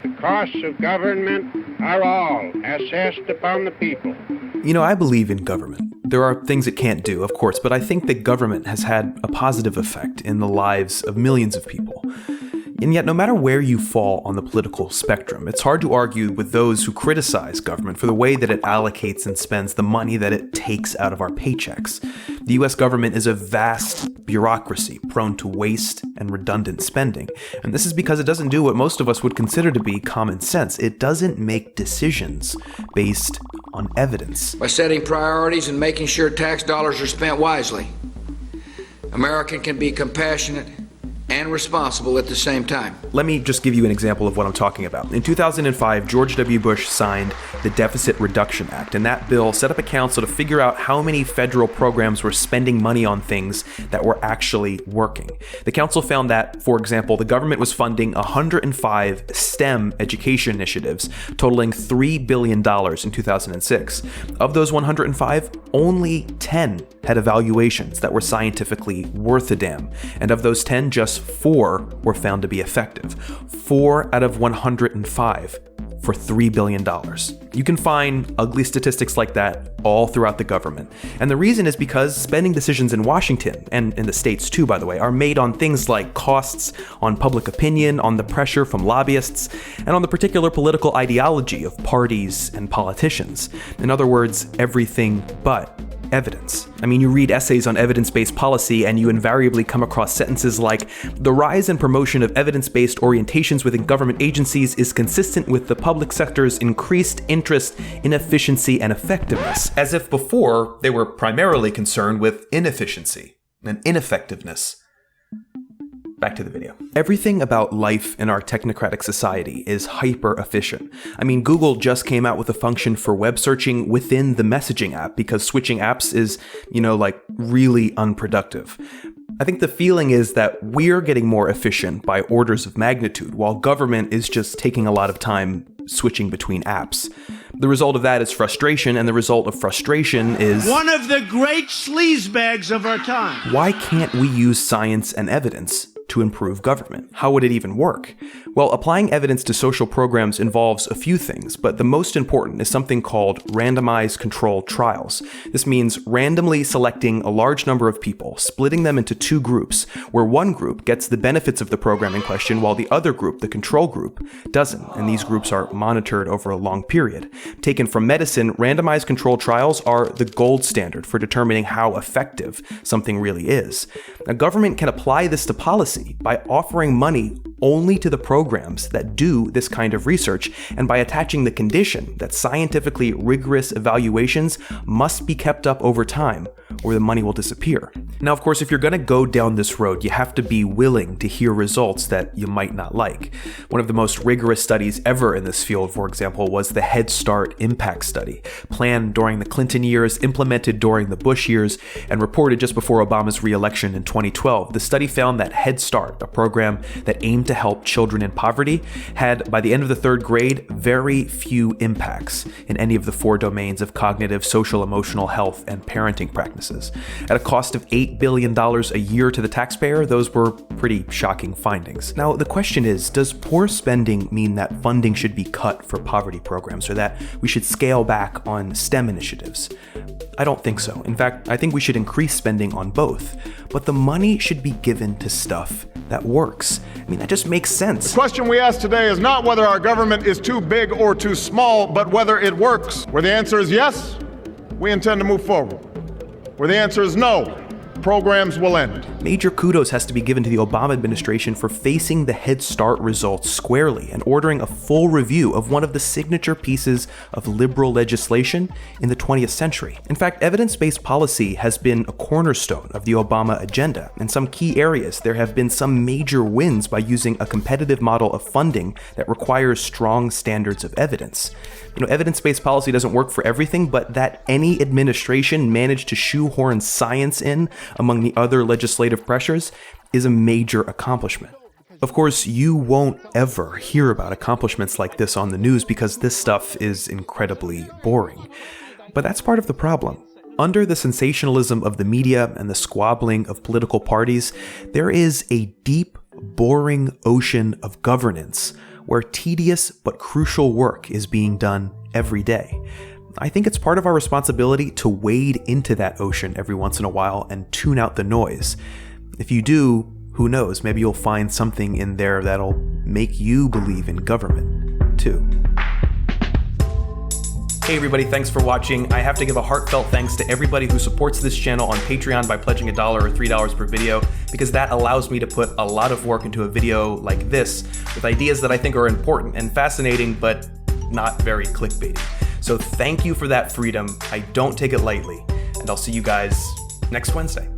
The costs of government are all assessed upon the people. You know, I believe in government. There are things it can't do, of course, but I think that government has had a positive effect in the lives of millions of people. And yet, no matter where you fall on the political spectrum, it's hard to argue with those who criticize government for the way that it allocates and spends the money that it takes out of our paychecks. The US government is a vast bureaucracy prone to waste and redundant spending. And this is because it doesn't do what most of us would consider to be common sense. It doesn't make decisions based on evidence. By setting priorities and making sure tax dollars are spent wisely, America can be compassionate and responsible at the same time. Let me just give you an example of what I'm talking about. In 2005, George W. Bush signed the Deficit Reduction Act, and that bill set up a council to figure out how many federal programs were spending money on things that were actually working. The council found that, for example, the government was funding 105 STEM education initiatives, totaling $3 billion in 2006. Of those 105, only 10 had evaluations that were scientifically worth a damn, and of those 10, just 4 were found to be effective. 4 out of 105 for $3 billion. You can find ugly statistics like that all throughout the government. And the reason is because spending decisions in Washington, and in the states too, by the way, are made on things like costs, on public opinion, on the pressure from lobbyists, and on the particular political ideology of parties and politicians. In other words, everything but evidence. I mean, you read essays on evidence-based policy and you invariably come across sentences like, "The rise and promotion of evidence-based orientations within government agencies is consistent with the public sector's increased interest in efficiency and effectiveness," as if before they were primarily concerned with inefficiency and ineffectiveness. Back to the video. Everything about life in our technocratic society is hyper efficient. I mean, Google just came out with a function for web searching within the messaging app because switching apps is, really unproductive. I think the feeling is that we're getting more efficient by orders of magnitude, while government is just taking a lot of time switching between apps. The result of that is frustration, and the result of frustration is one of the great sleazebags of our time. Why can't we use science and evidence to improve government? How would it even work? Well, applying evidence to social programs involves a few things, but the most important is something called randomized controlled trials. This means randomly selecting a large number of people, splitting them into 2 groups, where one group gets the benefits of the program in question while the other group, the control group, doesn't, and these groups are monitored over a long period. Taken from medicine, randomized controlled trials are the gold standard for determining how effective something really is. A government can apply this to policy by offering money only to the programs that do this kind of research, and by attaching the condition that scientifically rigorous evaluations must be kept up over time, or the money will disappear. Now, of course, if you're going to go down this road, you have to be willing to hear results that you might not like. One of the most rigorous studies ever in this field, for example, was the Head Start Impact Study, planned during the Clinton years, implemented during the Bush years, and reported just before Obama's re-election in 2012. The study found that Head Start, a program that aimed to help children in poverty, had, by the end of the 3rd grade, very few impacts in any of the 4 domains of cognitive, social, emotional health, and parenting practices. At a cost of $8 billion a year to the taxpayer, those were pretty shocking findings. Now, the question is, does poor spending mean that funding should be cut for poverty programs, or that we should scale back on STEM initiatives? I don't think so. In fact, I think we should increase spending on both, but the money should be given to stuff that works. I mean, that just makes sense. The question we ask today is not whether our government is too big or too small, but whether it works. Where the answer is yes, we intend to move forward. Where the answer is no, programs will end. Major kudos has to be given to the Obama administration for facing the Head Start results squarely and ordering a full review of one of the signature pieces of liberal legislation in the 20th century. In fact, evidence-based policy has been a cornerstone of the Obama agenda. In some key areas, there have been some major wins by using a competitive model of funding that requires strong standards of evidence. Evidence-based policy doesn't work for everything, but that any administration managed to shoehorn science in among the other legislative pressures is a major accomplishment. Of course, you won't ever hear about accomplishments like this on the news because this stuff is incredibly boring. But that's part of the problem. Under the sensationalism of the media and the squabbling of political parties, there is a deep, boring ocean of governance where tedious but crucial work is being done every day. I think it's part of our responsibility to wade into that ocean every once in a while and tune out the noise. If you do, who knows, maybe you'll find something in there that'll make you believe in government, too. Hey everybody, thanks for watching. I have to give a heartfelt thanks to everybody who supports this channel on Patreon by pledging $1 or $3 per video, because that allows me to put a lot of work into a video like this, with ideas that I think are important and fascinating, but not very clickbaity. So thank you for that freedom. I don't take it lightly, and I'll see you guys next Wednesday.